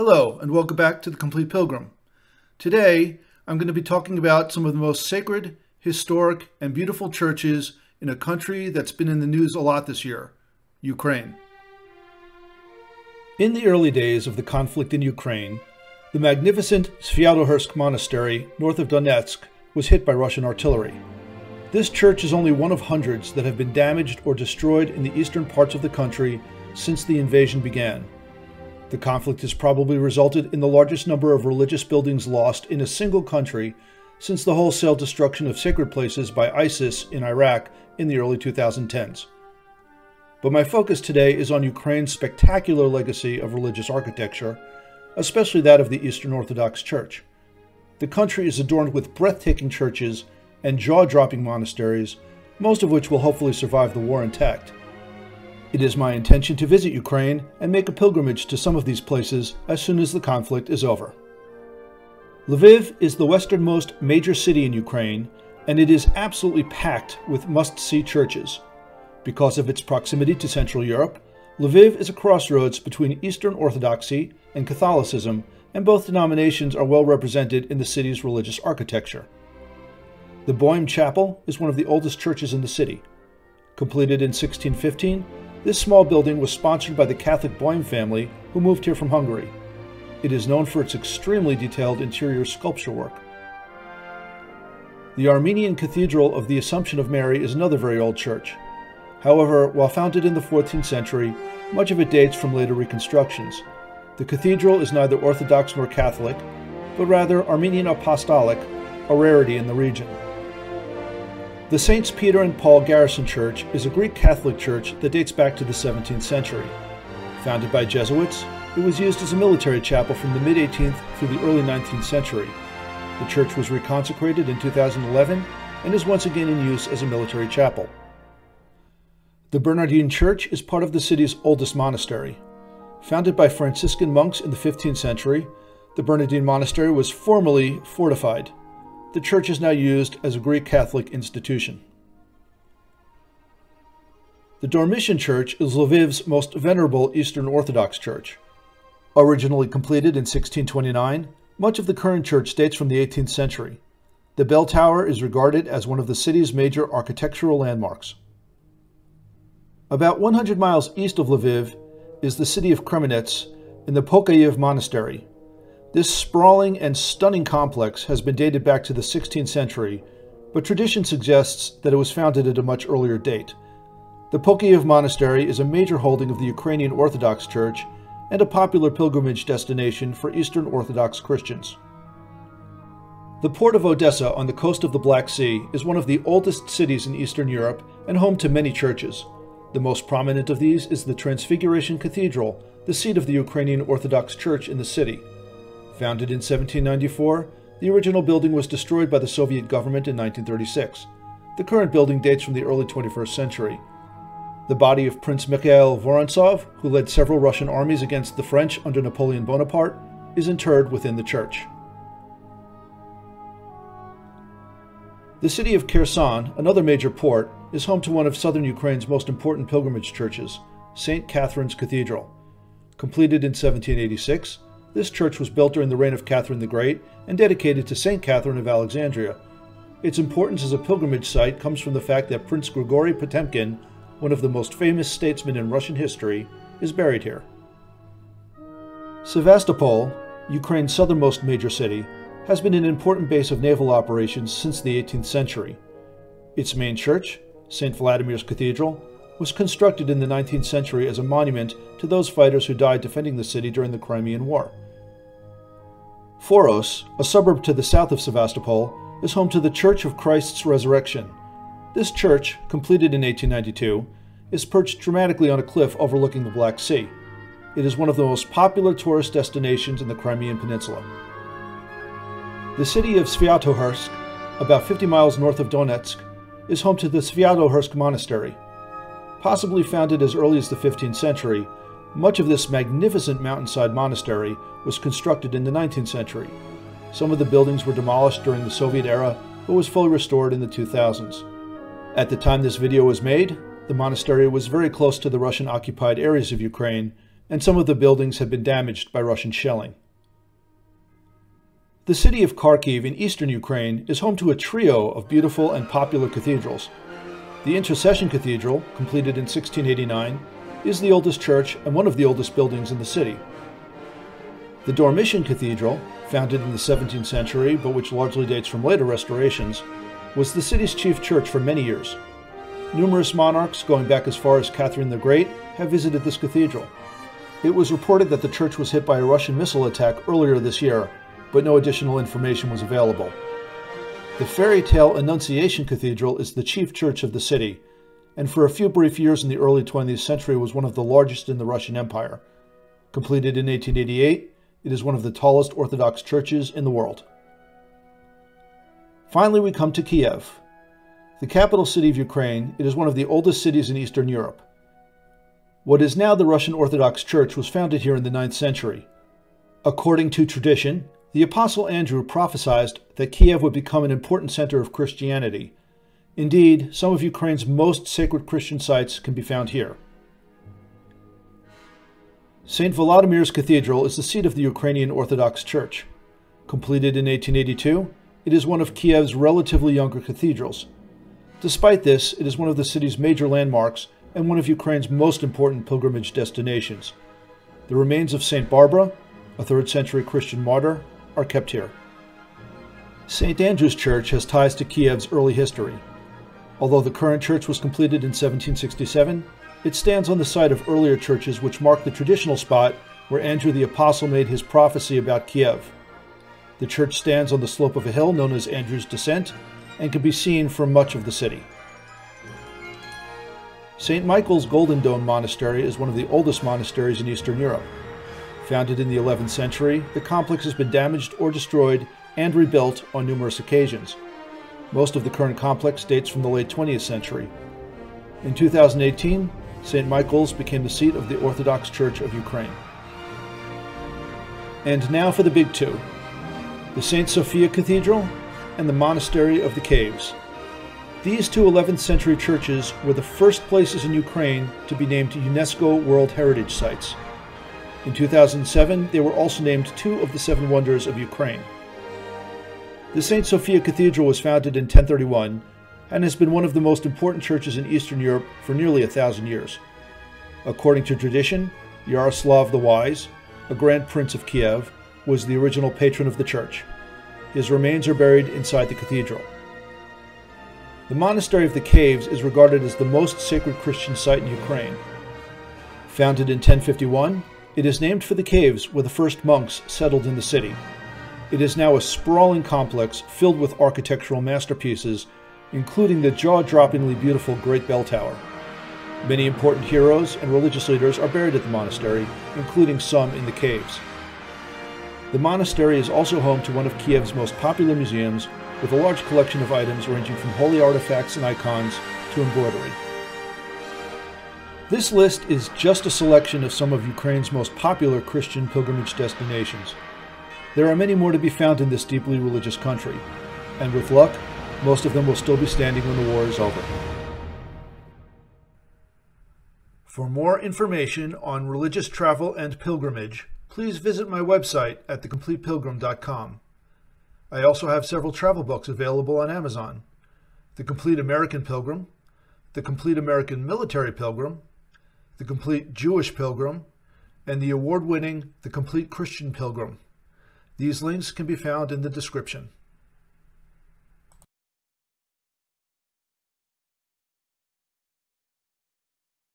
Hello, and welcome back to The Complete Pilgrim. Today, I'm going to be talking about some of the most sacred, historic, and beautiful churches in a country that's been in the news a lot this year, Ukraine. In the early days of the conflict in Ukraine, the magnificent Sviatohirsk Monastery, north of Donetsk, was hit by Russian artillery. This church is only one of hundreds that have been damaged or destroyed in the eastern parts of the country since the invasion began. The conflict has probably resulted in the largest number of religious buildings lost in a single country since the wholesale destruction of sacred places by ISIS in Iraq in the early 2010s. But my focus today is on Ukraine's spectacular legacy of religious architecture, especially that of the Eastern Orthodox Church. The country is adorned with breathtaking churches and jaw-dropping monasteries, most of which will hopefully survive the war intact. It is my intention to visit Ukraine and make a pilgrimage to some of these places as soon as the conflict is over. Lviv is the westernmost major city in Ukraine, and it is absolutely packed with must-see churches. Because of its proximity to Central Europe, Lviv is a crossroads between Eastern Orthodoxy and Catholicism, and both denominations are well represented in the city's religious architecture. The Boym Chapel is one of the oldest churches in the city. Completed in 1615, this small building was sponsored by the Catholic Boym family who moved here from Hungary. It is known for its extremely detailed interior sculpture work. The Armenian Cathedral of the Assumption of Mary is another very old church. However, while founded in the 14th century, much of it dates from later reconstructions. The cathedral is neither Orthodox nor Catholic, but rather Armenian Apostolic, a rarity in the region. The Saints Peter and Paul Garrison Church is a Greek Catholic church that dates back to the 17th century. Founded by Jesuits, it was used as a military chapel from the mid-18th through the early 19th century. The church was reconsecrated in 2011 and is once again in use as a military chapel. The Bernardine Church is part of the city's oldest monastery. Founded by Franciscan monks in the 15th century, the Bernardine Monastery was formerly fortified. The church is now used as a Greek Catholic institution. The Dormition Church is Lviv's most venerable Eastern Orthodox church. Originally completed in 1629, much of the current church dates from the 18th century. The bell tower is regarded as one of the city's major architectural landmarks. About 100 miles east of Lviv is the city of Kremenets in the Kharkiv Monastery. This sprawling and stunning complex has been dated back to the 16th century, but tradition suggests that it was founded at a much earlier date. The Kharkiv Monastery is a major holding of the Ukrainian Orthodox Church and a popular pilgrimage destination for Eastern Orthodox Christians. The port of Odessa on the coast of the Black Sea is one of the oldest cities in Eastern Europe and home to many churches. The most prominent of these is the Transfiguration Cathedral, the seat of the Ukrainian Orthodox Church in the city. Founded in 1794, the original building was destroyed by the Soviet government in 1936. The current building dates from the early 21st century. The body of Prince Mikhail Vorontsov, who led several Russian armies against the French under Napoleon Bonaparte, is interred within the church. The city of Kherson, another major port, is home to one of southern Ukraine's most important pilgrimage churches, St. Catherine's Cathedral. Completed in 1786, this church was built during the reign of Catherine the Great and dedicated to St. Catherine of Alexandria. Its importance as a pilgrimage site comes from the fact that Prince Grigory Potemkin, one of the most famous statesmen in Russian history, is buried here. Sevastopol, Ukraine's southernmost major city, has been an important base of naval operations since the 18th century. Its main church, St. Vladimir's Cathedral, was constructed in the 19th century as a monument to those fighters who died defending the city during the Crimean War. Foros, a suburb to the south of Sevastopol, is home to the Church of Christ's Resurrection. This church, completed in 1892, is perched dramatically on a cliff overlooking the Black Sea. It is one of the most popular tourist destinations in the Crimean Peninsula. The city of Sviatohirsk, about 50 miles north of Donetsk, is home to the Sviatohirsk Monastery. Possibly founded as early as the 15th century, much of this magnificent mountainside monastery was constructed in the 19th century. Some of the buildings were demolished during the Soviet era, but was fully restored in the 2000s. At the time this video was made, the monastery was very close to the Russian-occupied areas of Ukraine, and some of the buildings have been damaged by Russian shelling. The city of Kharkiv in eastern Ukraine is home to a trio of beautiful and popular cathedrals. The Intercession Cathedral, completed in 1689, is the oldest church and one of the oldest buildings in the city. The Dormition Cathedral, founded in the 17th century but which largely dates from later restorations, was the city's chief church for many years. Numerous monarchs, going back as far as Catherine the Great, have visited this cathedral. It was reported that the church was hit by a Russian missile attack earlier this year, but no additional information was available. The fairy tale Annunciation Cathedral is the chief church of the city, and for a few brief years in the early 20th century was one of the largest in the Russian Empire. Completed in 1888, it is one of the tallest Orthodox churches in the world. Finally, we come to Kiev. The capital city of Ukraine, it is one of the oldest cities in Eastern Europe. What is now the Russian Orthodox Church was founded here in the 9th century. According to tradition, the Apostle Andrew prophesied that Kiev would become an important center of Christianity. Indeed, some of Ukraine's most sacred Christian sites can be found here. St. Volodimir's Cathedral is the seat of the Ukrainian Orthodox Church. Completed in 1882, it is one of Kiev's relatively younger cathedrals. Despite this, it is one of the city's major landmarks and one of Ukraine's most important pilgrimage destinations. The remains of St. Barbara, a 3rd century Christian martyr, are kept here. St. Andrew's Church has ties to Kiev's early history. Although the current church was completed in 1767, it stands on the site of earlier churches which mark the traditional spot where Andrew the Apostle made his prophecy about Kiev. The church stands on the slope of a hill known as Andrew's Descent and can be seen from much of the city. St. Michael's Golden Dome Monastery is one of the oldest monasteries in Eastern Europe. Founded in the 11th century, the complex has been damaged or destroyed and rebuilt on numerous occasions. Most of the current complex dates from the late 20th century. In 2018, St. Michael's became the seat of the Orthodox Church of Ukraine. And now for the big two, the St. Sophia Cathedral and the Monastery of the Caves. These two 11th century churches were the first places in Ukraine to be named UNESCO World Heritage Sites. In 2007, they were also named 2 of the 7 wonders of Ukraine. The St. Sophia Cathedral was founded in 1031 and has been one of the most important churches in Eastern Europe for nearly 1,000 years. According to tradition, Yaroslav the Wise, a Grand Prince of Kiev, was the original patron of the church. His remains are buried inside the cathedral. The Monastery of the Caves is regarded as the most sacred Christian site in Ukraine. Founded in 1051, it is named for the caves where the first monks settled in the city. It is now a sprawling complex filled with architectural masterpieces, including the jaw-droppingly beautiful Great Bell Tower. Many important heroes and religious leaders are buried at the monastery, including some in the caves. The monastery is also home to one of Kiev's most popular museums, with a large collection of items ranging from holy artifacts and icons to embroidery. This list is just a selection of some of Ukraine's most popular Christian pilgrimage destinations. There are many more to be found in this deeply religious country, and with luck, most of them will still be standing when the war is over. For more information on religious travel and pilgrimage, please visit my website at thecompletepilgrim.com. I also have several travel books available on Amazon: The Complete American Pilgrim, The Complete American Military Pilgrim, The Complete Jewish Pilgrim, and the award-winning The Complete Christian Pilgrim. These links can be found in the description.